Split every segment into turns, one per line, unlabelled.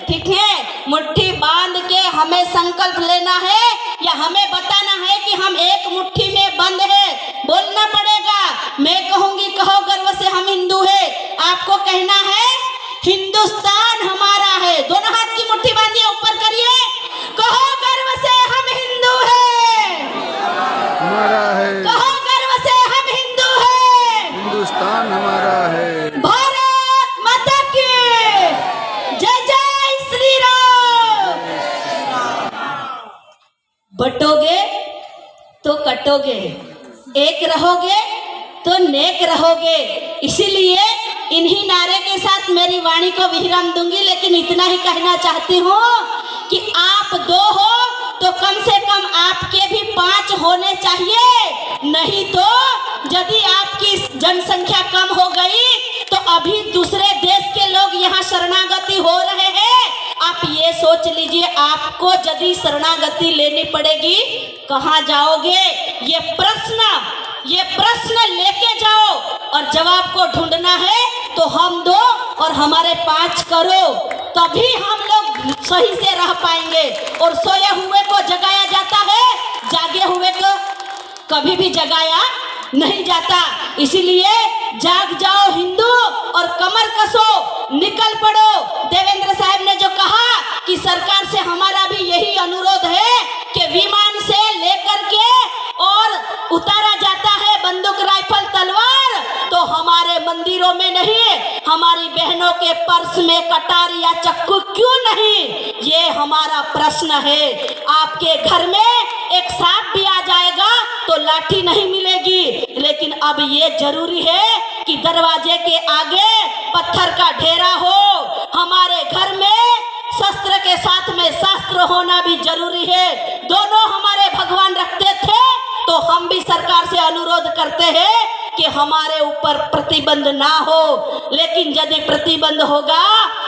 ठीक है। मुट्ठी बांध के हमें संकल्प लेना है या हमें बताना है कि हम एक मुट्ठी में बंद है, बोलना पड़ेगा। मैं कहूंगी कहो गर्व से हम हिंदू है, आपको कहना है हिंदुस्तान हमारा है। दोनों हाथ की मुट्ठी बांधिए, ऊपर करिए, कहो गर्व से हम हिंदू है,
हमारा है।
कहो गर्व से हम हिंदू है,
हिंदुस्तान हमारा है।
भारत माता की जय जय श्री राम। बटोगे तो कटोगे, एक रहोगे तो नेक रहोगे। इसीलिए इन्हीं नारे के साथ मेरी वाणी को विराम दूंगी, लेकिन इतना ही कहना चाहती हूँ कि आप दो हो तो कम से कम आपके भी 5 होने चाहिए। नहीं तो यदि आपकी जनसंख्या कम हो गई तो अभी दूसरे देश के लोग यहाँ शरणागति हो रहे हैं। आप ये सोच लीजिए, आपको यदि शरणागति लेनी पड़ेगी कहाँ जाओगे? ये प्रश्न लेके जाओ और जवाब को ढूंढना है तो हम 2 और हमारे 5 करो, तभी हम लोग सही से रह पाएंगे। और सोए हुए को जगाया जाता है, जागे हुए को कभी भी जगाया नहीं जाता। इसीलिए जाग जाओ हिंदू और कमर कसो, निकल पड़ो। देवेंद्र साहब ने जो कहा कि सरकार से हमारा भी यही अनुरोध है कि विमान से लेकर के और उतारा जाता है बंदूक, राइफल, तलवार, तो हमारे मंदिरों में नहीं, हमारी बहनों के पर्स में कटार या चक्कू क्यों नहीं? ये हमारा प्रश्न है। आपके घर में एक सांप भी आ जाएगा तो लाठी नहीं मिलेगी, लेकिन अब ये जरूरी है कि दरवाजे के आगे पत्थर का ढेरा हो। हमारे घर में शस्त्र के साथ में शास्त्र होना भी जरूरी है। दोनों हमारे भगवान रखते थे, तो हम भी सरकार से अनुरोध करते हैं कि हमारे ऊपर प्रतिबंध ना हो। लेकिन यदि प्रतिबंध होगा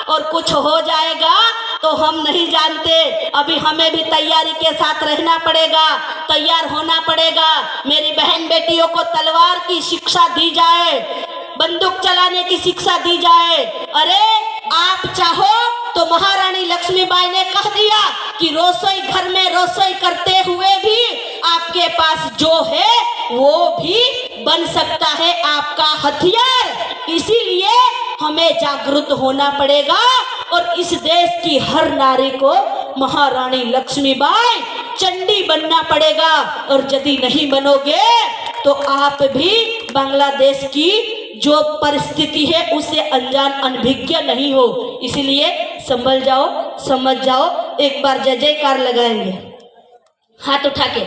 और कुछ हो जाएगा तो हम नहीं जानते। अभी हमें भी तैयारी के साथ रहना पड़ेगा, तैयार होना पड़ेगा। मेरी बहन बेटियों को तलवार की शिक्षा दी जाए, बंदूक चलाने की शिक्षा दी जाए। अरे आप चाहो तो महारानी लक्ष्मीबाई ने कह दिया कि रसोई घर में रसोई करते हुए भी आपके पास जो है वो भी बन सकता है आपका हथियार। इसीलिए हमें जागरूक होना पड़ेगा और इस देश की हर नारी को महारानी लक्ष्मीबाई चंडी बनना पड़ेगा। और यदि नहीं बनोगे तो आप भी बांग्लादेश की जो परिस्थिति है उससे अनजान अनभिज्ञ नहीं हो। इसलिए संभल जाओ, समझ जाओ। एक बार जय जयकार लगाएंगे हाथ उठा के।